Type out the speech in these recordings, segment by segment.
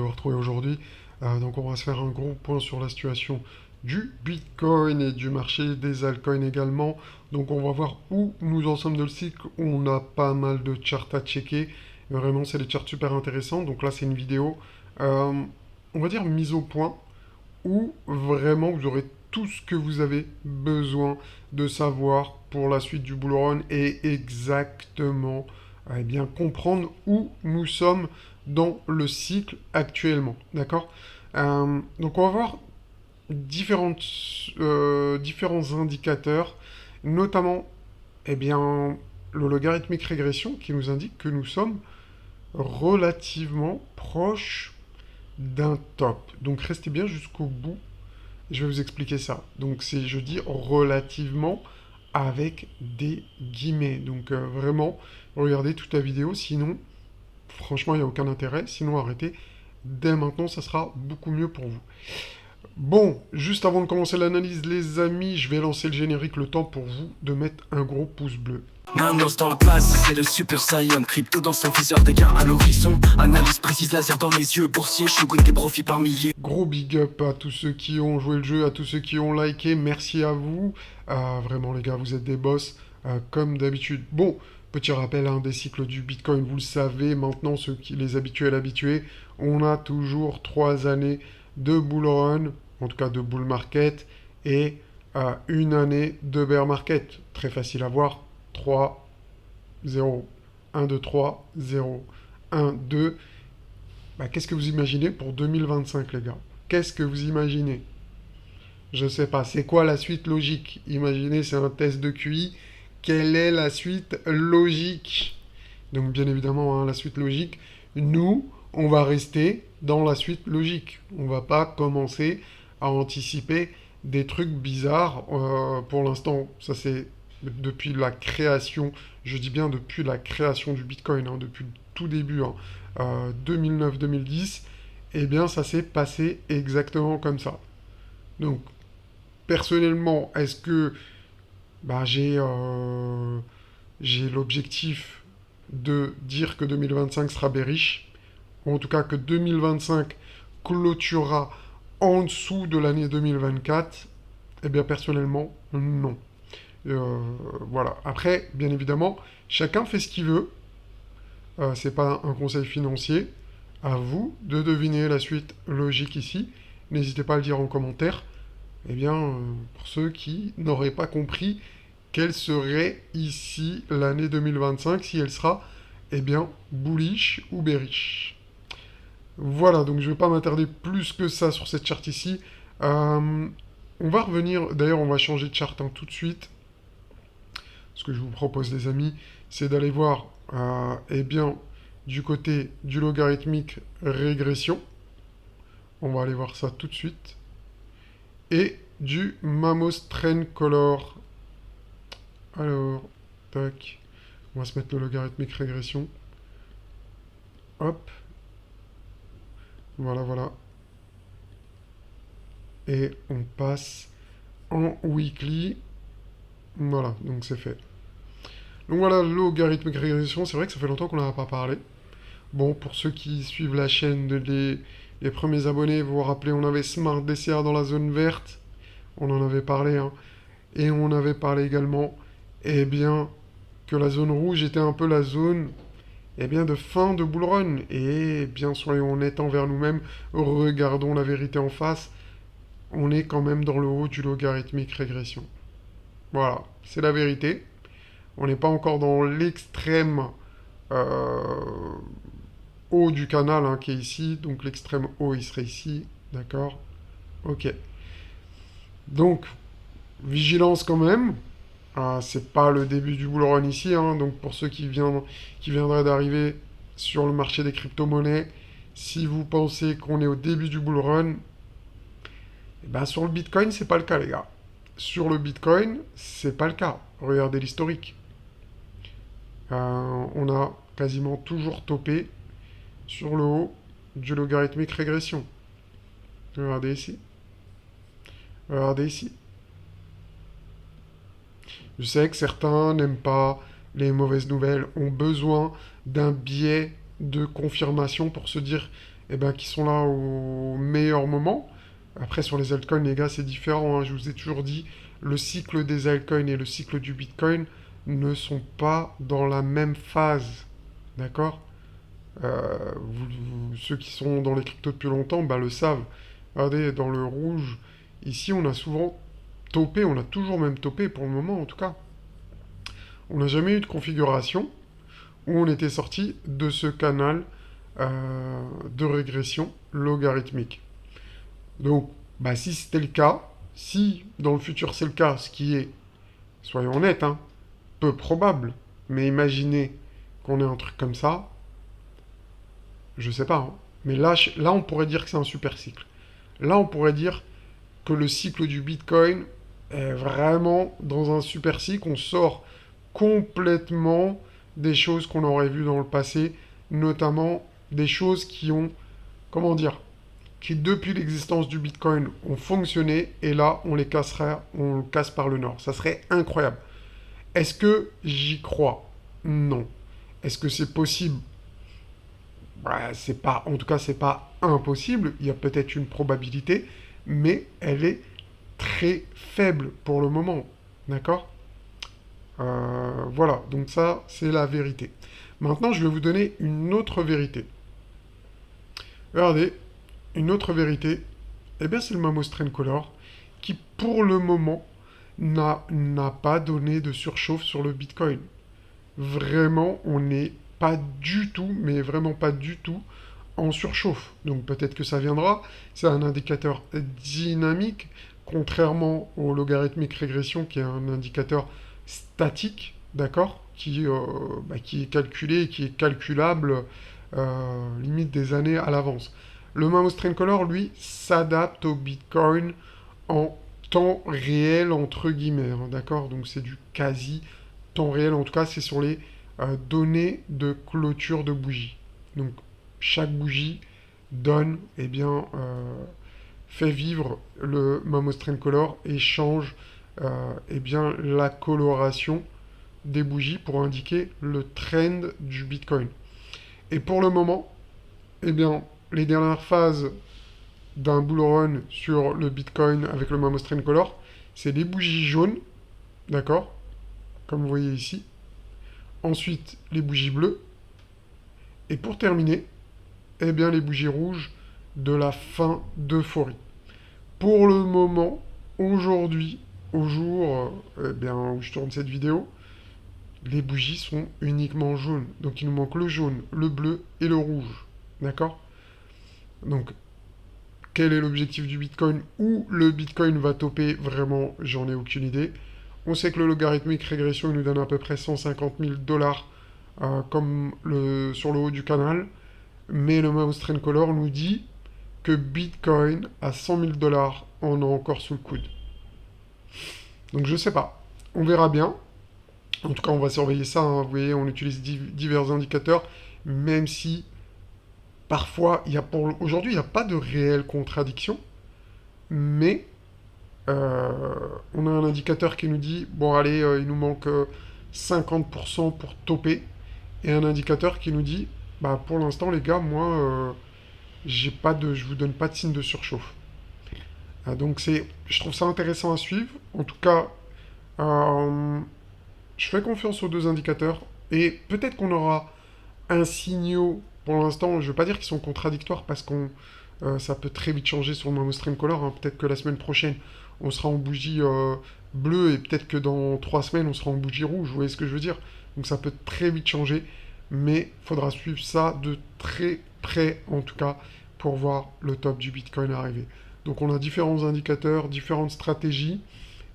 Retrouver aujourd'hui. Donc on va se faire un gros point sur la situation du Bitcoin et du marché des altcoins également. Donc on va voir où nous en sommes de le cycle. On a pas mal de charts à checker. Vraiment, c'est des charts super intéressants. Donc là, c'est une vidéo, euh, on va dire mise au point, où vraiment vous aurez tout ce que vous avez besoin de savoir pour la suite du bull run et exactement bien comprendre où nous sommes dans le cycle actuellement. D'accord. Donc on va voir différents indicateurs, notamment bien, le logarithmique régression qui nous indique que nous sommes relativement proches d'un top. Donc restez bien jusqu'au bout, je vais vous expliquer ça. Donc c'est, je dis, relativement avec des guillemets. Donc vraiment, regardez toute la vidéo, sinon, franchement, il n'y a aucun intérêt. Sinon, arrêtez. Dès maintenant, ça sera beaucoup mieux pour vous. Bon, juste avant de commencer l'analyse, les amis, je vais lancer le générique, le temps pour vous de mettre un gros pouce bleu. Maintenant dans la place, c'est le Super Saiyan. Crypto dans son viseur, dégâts à l'horizon. Analyse précise, laser dans les yeux. Boursier, shooting des profits par milliers. Gros big up à tous ceux qui ont joué le jeu, à tous ceux qui ont liké, merci à vous. Vraiment les gars, vous êtes des boss, comme d'habitude. Bon, petit rappel des cycles du Bitcoin, vous le savez, maintenant ceux qui les habitués, on a toujours 3 années de bull run, en tout cas de bull market, et une année de bear market. Très facile à voir, 3, 0, 1, 2, 3, 0, 1, 2. Bah, qu'est-ce que vous imaginez pour 2025, les gars? Qu'est-ce que vous imaginez? Je sais pas. C'est quoi la suite logique? Imaginez, c'est un test de QI. Quelle est la suite logique? Donc, bien évidemment, la suite logique, nous, on va rester dans la suite logique. On va pas commencer à anticiper des trucs bizarres. Pour l'instant, ça c'est depuis la création, je dis bien depuis la création du Bitcoin, depuis le tout début, 2009-2010, eh bien ça s'est passé exactement comme ça. Donc, personnellement, est-ce que bah, j'ai l'objectif de dire que 2025 sera bearish, ou en tout cas que 2025 clôturera en dessous de l'année 2024? Eh bien, personnellement, non. Voilà. Après, bien évidemment, chacun fait ce qu'il veut. C'est pas un conseil financier. À vous de deviner la suite logique ici. N'hésitez pas à le dire en commentaire. Eh bien, pour ceux qui n'auraient pas compris quelle serait ici l'année 2025, si elle sera, eh bien, bullish ou bearish. Voilà, donc je ne vais pas m'attarder plus que ça sur cette charte ici. On va revenir, d'ailleurs on va changer de charte tout de suite. Ce que je vous propose les amis, c'est d'aller voir, eh bien, du côté du logarithmique régression. On va aller voir ça tout de suite. Et du Mamos Trend Color. Alors, tac. On va se mettre le logarithmique régression. Hop. Voilà, voilà. Et on passe en weekly. Voilà, donc c'est fait. Donc voilà, le logarithmique régression, c'est vrai que ça fait longtemps qu'on n'en a pas parlé. Bon, pour ceux qui suivent la chaîne, les premiers abonnés, vous vous rappelez, on avait Smart DCA dans la zone verte. On en avait parlé, Et on avait parlé également, eh bien, que la zone rouge était un peu la zone, eh bien, de fin de bull run. Et bien, soyons honnêtes envers nous-mêmes, regardons la vérité en face. On est quand même dans le haut du logarithmique régression. Voilà, c'est la vérité. On n'est pas encore dans l'extrême haut du canal qui est ici. Donc l'extrême haut, il serait ici. D'accord. Ok. Donc, vigilance quand même. C'est pas le début du bull run ici. Donc pour ceux qui viendraient d'arriver sur le marché des crypto-monnaies, si vous pensez qu'on est au début du bull run, eh ben sur le Bitcoin, c'est pas le cas, les gars. Sur le Bitcoin, c'est pas le cas. Regardez l'historique. On a quasiment toujours topé sur le haut du logarithmique régression. Regardez ici. Regardez ici. Je sais que certains n'aiment pas les mauvaises nouvelles, ont besoin d'un biais de confirmation pour se dire eh ben, qui sont là au meilleur moment. Après, sur les altcoins, les gars, c'est différent, hein. Je vous ai toujours dit, le cycle des altcoins et le cycle du Bitcoin ne sont pas dans la même phase. D'accord? Ceux qui sont dans les cryptos depuis longtemps bah, le savent. Regardez, dans le rouge, ici, on a souvent topé, on a toujours même topé pour le moment en tout cas. On n'a jamais eu de configuration où on était sorti de ce canal de régression logarithmique. Donc, bah, si c'était le cas, si dans le futur c'est le cas, ce qui est, soyons honnêtes, hein, peu probable, mais imaginez qu'on ait un truc comme ça, je sais pas, hein. Mais là, on pourrait dire que c'est un super cycle. Là, on pourrait dire que le cycle du Bitcoin est vraiment dans un super cycle. On sort complètement des choses qu'on aurait vues dans le passé, notamment des choses qui ont, comment dire, qui depuis l'existence du Bitcoin ont fonctionné, et là, on les casserait, on le casse par le nord. Ça serait incroyable. Est-ce que j'y crois? Non. Est-ce que c'est possible? Bah, c'est pas, en tout cas, c'est pas impossible. Il y a peut-être une probabilité, mais elle est très faible pour le moment. D'accord? Voilà, donc ça, c'est la vérité. Maintenant, je vais vous donner une autre vérité. Regardez, une autre vérité, eh bien, c'est le Mamos Trend Color qui, pour le moment, n'a pas donné de surchauffe sur le Bitcoin. Vraiment, on n'est pas du tout, mais vraiment pas du tout, en surchauffe. Donc peut-être que ça viendra. C'est un indicateur dynamique, contrairement au logarithmique régression, qui est un indicateur statique, d'accord, qui est calculé, qui est calculable limite des années à l'avance. Le Mamos Trend Color, lui, s'adapte au Bitcoin en temps réel, entre guillemets, hein, d'accord? Donc c'est du quasi temps réel, en tout cas, c'est sur les données de clôture de bougie. Donc chaque bougie donne, eh bien, fait vivre le Mamos Trend Color et change eh bien, la coloration des bougies pour indiquer le trend du Bitcoin. Et pour le moment, eh bien, les dernières phases d'un bull run sur le Bitcoin avec le Mamos Trend Color, c'est les bougies jaunes, d'accord, comme vous voyez ici. Ensuite, les bougies bleues. Et pour terminer, eh bien, les bougies rouges de la fin d'euphorie. Pour le moment, aujourd'hui, au jour eh bien, où je tourne cette vidéo, les bougies sont uniquement jaunes. Donc il nous manque le jaune, le bleu et le rouge. D'accord? Donc, quel est l'objectif du Bitcoin? Où le Bitcoin va toper? Vraiment, j'en ai aucune idée. On sait que le logarithmique régression il nous donne à peu près 150 000 dollars comme sur le haut du canal. Mais le Mamos Trend Color nous dit que Bitcoin à 100 000 dollars en a encore sous le coude. Donc je sais pas. On verra bien. En tout cas, on va surveiller ça, hein. Vous voyez, on utilise divers indicateurs, même si parfois, aujourd'hui, il n'y a pas de réelle contradiction, mais on a un indicateur qui nous dit, bon allez, il nous manque 50% pour topper, et un indicateur qui nous dit, bah pour l'instant les gars, moi, je vous donne pas de signe de surchauffe. Donc je trouve ça intéressant à suivre. En tout cas, euh, je fais confiance aux deux indicateurs, et peut-être qu'on aura un signaux, pour l'instant, je ne veux pas dire qu'ils sont contradictoires, parce qu'on ça peut très vite changer sur le Mamos Trend Color, hein. Peut-être que la semaine prochaine, on sera en bougie bleue, et peut-être que dans 3 semaines, on sera en bougie rouge, vous voyez ce que je veux dire? Donc ça peut très vite changer, mais il faudra suivre ça de très près, en tout cas, pour voir le top du Bitcoin arriver. Donc on a différents indicateurs, différentes stratégies,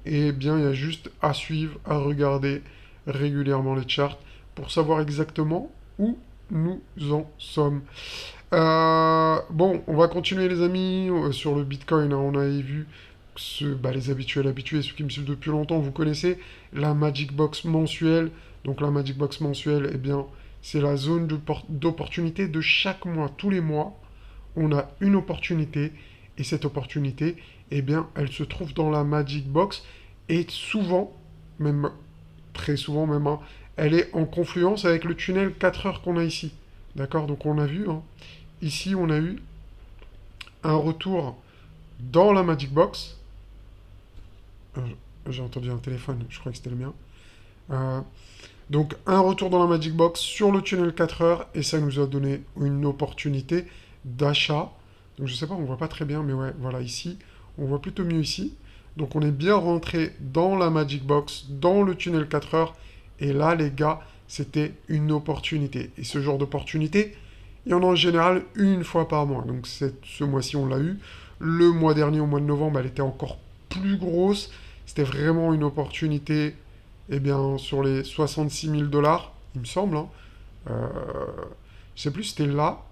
et bien il y a juste à suivre, à regarder régulièrement les charts pour savoir exactement où nous en sommes. Bon, on va continuer les amis sur le Bitcoin, hein. On avait vu les habitués, ceux qui me suivent depuis longtemps, vous connaissez la Magic Box mensuelle. Donc la Magic Box mensuelle, eh bien, c'est la zone d'opportunité de chaque mois. Tous les mois, on a une opportunité, et cette opportunité, eh bien, elle se trouve dans la Magic Box, et souvent, même très souvent même, hein, elle est en confluence avec le tunnel 4 heures qu'on a ici. D'accord? Donc on a vu, hein, ici on a eu un retour dans la Magic Box. Euh, J'ai entendu un téléphone, je crois que c'était le mien. Euh, donc un retour dans la Magic Box sur le tunnel 4 heures et ça nous a donné une opportunité d'achat. Donc je sais pas, on voit pas très bien, mais ouais, voilà ici, on voit plutôt mieux ici. Donc on est bien rentré dans la Magic Box, dans le tunnel 4 heures. Et là, les gars, c'était une opportunité. Et ce genre d'opportunité, il y en a en général une fois par mois. Donc ce mois-ci, on l'a eu. Le mois dernier, au mois de novembre, elle était encore plus grosse. C'était vraiment une opportunité, eh bien, sur les 66 000 dollars, il me semble. Hein. Euh, je sais plus si c'était là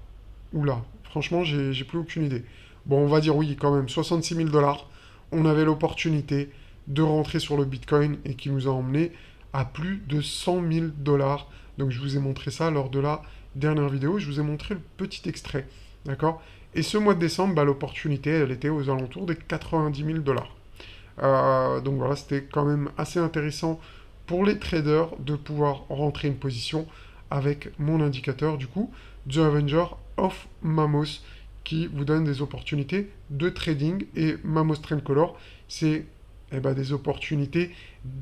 ou là. Franchement, j'ai plus aucune idée. Bon, on va dire oui, quand même, 66 000 dollars. On avait l'opportunité de rentrer sur le Bitcoin et qui nous a emmené à plus de 100 000 dollars. Donc, je vous ai montré ça lors de la dernière vidéo. Je vous ai montré le petit extrait. D'accord. Et ce mois de décembre, bah, l'opportunité, elle était aux alentours des 90 000 dollars. Donc voilà, c'était quand même assez intéressant pour les traders de pouvoir rentrer une position avec mon indicateur, du coup, The Avenger of Mamos, qui vous donne des opportunités de trading. Et Mamos Trend Color, c'est des opportunités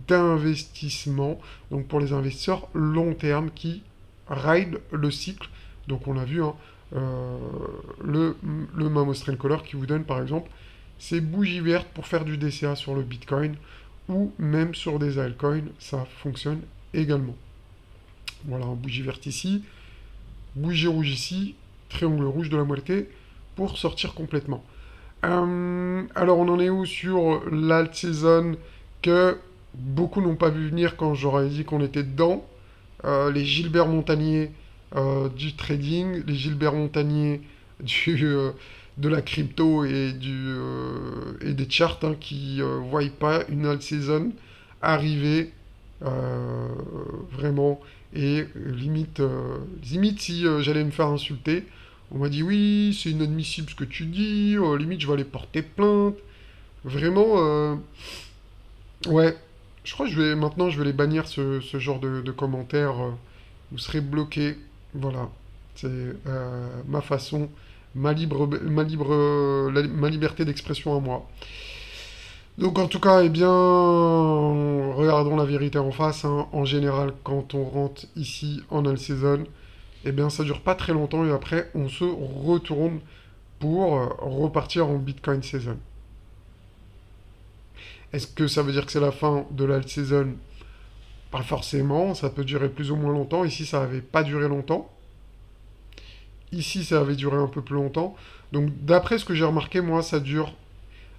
d'investissement, donc pour les investisseurs long terme qui ride le cycle. Donc on l'a vu, hein, le Mamos Trend Color qui vous donne par exemple ces bougies vertes pour faire du DCA sur le Bitcoin ou même sur des altcoins, ça fonctionne également. Voilà, bougie verte ici, bougie rouge ici, triangle rouge de la moitié pour sortir complètement. Alors on en est où sur l'alt season que beaucoup n'ont pas vu venir quand j'aurais dit qu'on était dedans. Les Gilbert Montagnier du trading, les Gilbert Montagnier de la crypto et des charts hein, qui ne voient pas une alt season arriver vraiment. Et limite si j'allais me faire insulter, on m'a dit oui, c'est inadmissible ce que tu dis, limite je vais aller porter plainte. Vraiment, ouais, je crois que maintenant je vais les bannir ce genre de commentaires. Vous serez bloqués. Voilà, c'est ma façon, ma liberté d'expression à moi. Donc en tout cas, eh bien, regardons la vérité en face. Hein. En général, quand on rentre ici en all season, eh bien, ça dure pas très longtemps et après, on se retourne pour repartir en Bitcoin season. Est-ce que ça veut dire que c'est la fin de l'alt season? Pas forcément, ça peut durer plus ou moins longtemps. Ici, ça n'avait pas duré longtemps. Ici, ça avait duré un peu plus longtemps. Donc, d'après ce que j'ai remarqué, moi, ça dure,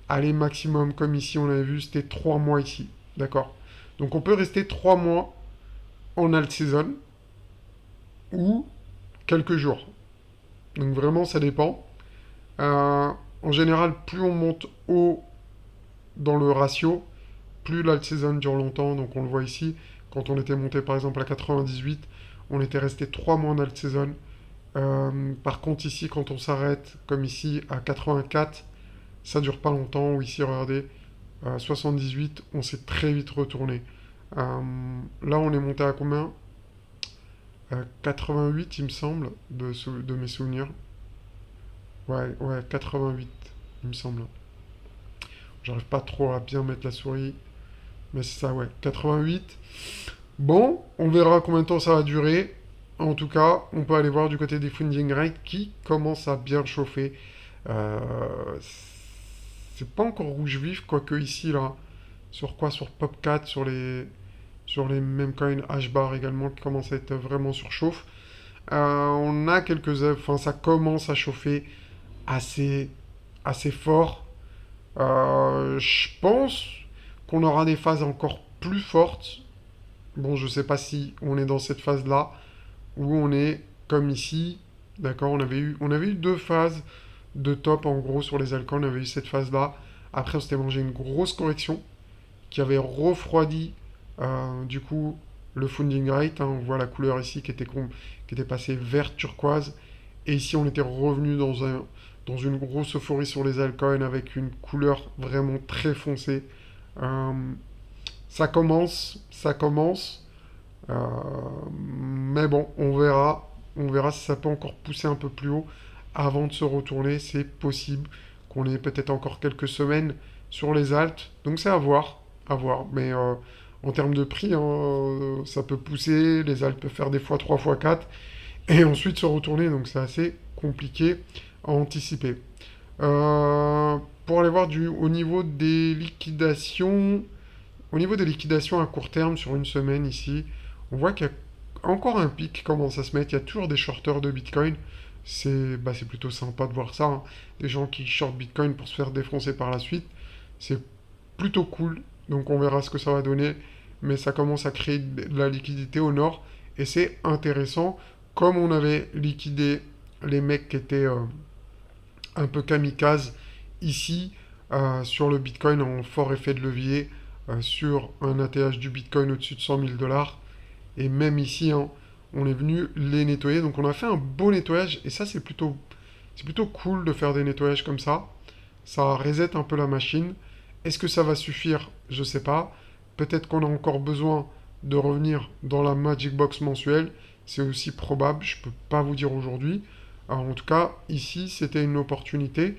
allez, maximum, comme ici, on avait vu, c'était 3 mois ici. D'accord. Donc, on peut rester 3 mois en alt season ou quelques jours. Donc, vraiment, ça dépend. En général, plus on monte haut dans le ratio, plus l'alt season dure longtemps. Donc, on le voit ici. Quand on était monté, par exemple, à 98, on était resté 3 mois en alt season. Par contre, ici, quand on s'arrête, comme ici, à 84, ça dure pas longtemps. Ou ici, regardez, 78, on s'est très vite retourné. Là, on est monté à combien 88, il me semble, de mes souvenirs. Ouais, 88, il me semble. J'arrive pas trop à bien mettre la souris. Mais c'est ça, ouais, 88. Bon, on verra combien de temps ça va durer. En tout cas, on peut aller voir du côté des funding rates qui commencent à bien chauffer. Euh, c'est pas encore rouge vif, quoique ici, là, sur quoi? Sur Popcat, sur les mêmes coins H-bar également, qui commencent à être vraiment surchauffe. On a enfin, ça commence à chauffer assez, assez fort. Je pense qu'on aura des phases encore plus fortes. Bon, je sais pas si on est dans cette phase-là où on est comme ici. D'accord, on avait eu deux phases de top en gros sur les altcoins. On avait eu cette phase-là. Après, on s'était mangé une grosse correction qui avait refroidi du coup le funding rate. Hein. On voit la couleur ici qui était passée vert turquoise. Et ici, on était revenu dans une grosse euphorie sur les altcoins avec une couleur vraiment très foncée. Euh, Ça commence, ça commence. Mais bon, on verra. On verra si ça peut encore pousser un peu plus haut avant de se retourner. C'est possible qu'on ait peut-être encore quelques semaines sur les altes. Donc c'est à voir, à voir. Mais en termes de prix, hein, ça peut pousser. Les altes peuvent faire des fois 3 fois 4 et ensuite se retourner. Donc c'est assez compliqué à anticiper. Pour aller voir au niveau des liquidations, à court terme sur une semaine ici, on voit qu'il y a encore un pic qui commence à se mettre. Il y a toujours des shorteurs de Bitcoin. C'est plutôt sympa de voir ça, hein. Des gens qui shortent Bitcoin pour se faire défoncer par la suite. C'est plutôt cool. Donc on verra ce que ça va donner. Mais ça commence à créer de la liquidité au nord. Et c'est intéressant. Comme on avait liquidé les mecs qui étaient un peu kamikaze ici, sur le Bitcoin en fort effet de levier, sur un ATH du Bitcoin au-dessus de 100 000 dollars. Et même ici, hein, on est venu les nettoyer. Donc on a fait un beau nettoyage. Et ça, c'est plutôt cool de faire des nettoyages comme ça. Ça reset un peu la machine. Est-ce que ça va suffire? Je sais pas. Peut-être qu'on a encore besoin de revenir dans la Magic Box mensuelle. C'est aussi probable. Je peux pas vous dire aujourd'hui. En tout cas, ici, c'était une opportunité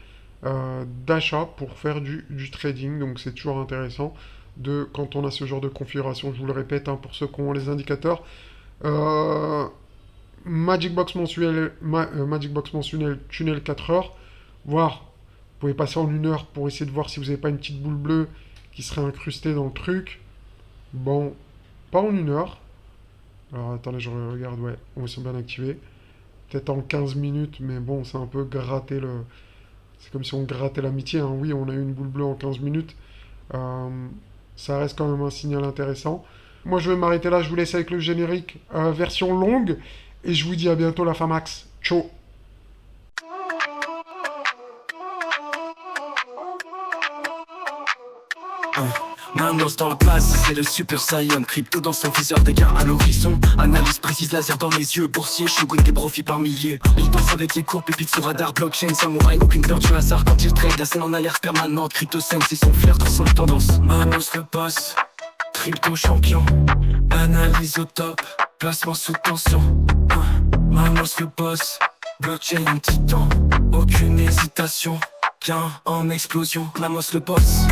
d'achat pour faire du trading. Donc c'est toujours intéressant quand on a ce genre de configuration. Je vous le répète, hein, pour ceux qui ont les indicateurs. Magic Box mensuel, tunnel 4 heures. Voire, vous pouvez passer en 1 heure pour essayer de voir si vous n'avez pas une petite boule bleue qui serait incrustée dans le truc. Bon, pas en 1 heure. Alors attendez, je regarde, ouais, on sont bien activés. Peut-être en 15 minutes, mais bon, c'est un peu gratter le... C'est comme si on grattait l'amitié, hein. Oui, on a eu une boule bleue en 15 minutes. Ça reste quand même un signal intéressant. Moi, je vais m'arrêter là. Je vous laisse avec le générique version longue. Et je vous dis à bientôt, la Famax. Ciao. Manos dans la place, c'est le Super Saiyan. Crypto dans son viseur, des gains à l'horizon. Analyse précise, laser dans les yeux. Boursier, shogun, des profits par milliers. Il pense avec les cours, pépites sur radar. Blockchain, samouraï, aucune peur du hasard. Quand il trade, la scène en alerte permanente. Crypto scène, c'est son flair, son tendance. Manos le boss, crypto champion. Analyse au top, placement sous tension. Manos le boss, blockchain en titan. Aucune hésitation, gain en explosion. Manos le boss,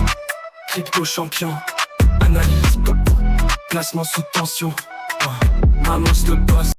crypto champion, analyse, placement sous tension. Manos le boss.